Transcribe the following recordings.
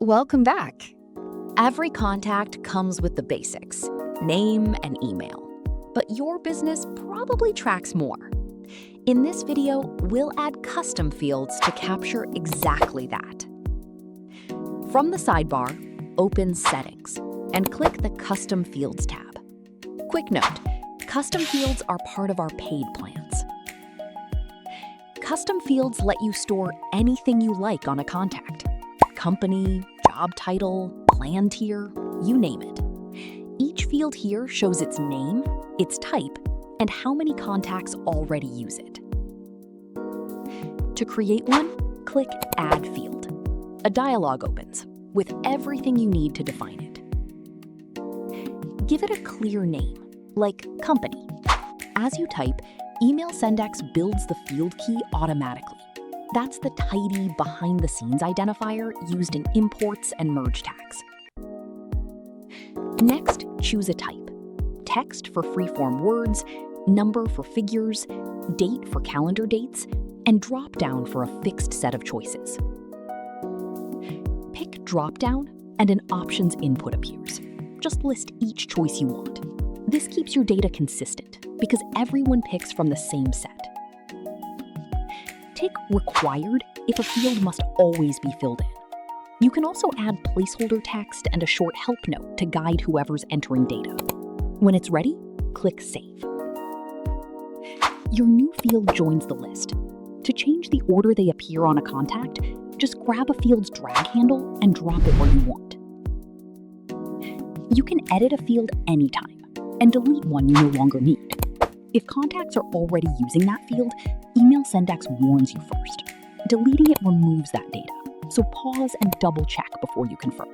Welcome back. Every contact comes with the basics, name and email. But your business probably tracks more. In this video, we'll add custom fields to capture exactly that. From the sidebar, open Settings and click the Custom Fields tab. Quick note, custom fields are part of our paid plans. Custom fields let you store anything you like on a contact. Company, job title, plan tier, you name it. Each field here shows its name, its type, and how many contacts already use it. To create one, click Add Field. A dialog opens with everything you need to define it. Give it a clear name, like Company. As you type, EmailSendX builds the field key automatically. That's the tidy behind-the-scenes identifier used in imports and merge tags. Next, choose a type. Text for free-form words, number for figures, date for calendar dates, and drop-down for a fixed set of choices. Pick drop-down and an options input appears. Just list each choice you want. This keeps your data consistent because everyone picks from the same set. Tick Required if a field must always be filled in. You can also add placeholder text and a short help note to guide whoever's entering data. When it's ready, click Save. Your new field joins the list. To change the order they appear on a contact, just grab a field's drag handle and drop it where you want. You can edit a field anytime and delete one you no longer need. If contacts are already using that field, EmailSendX warns you first. Deleting it removes that data, so pause and double-check before you confirm.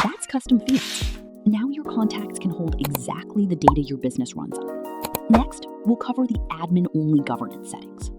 That's custom fields. Now your contacts can hold exactly the data your business runs on. Next, we'll cover the admin-only governance settings.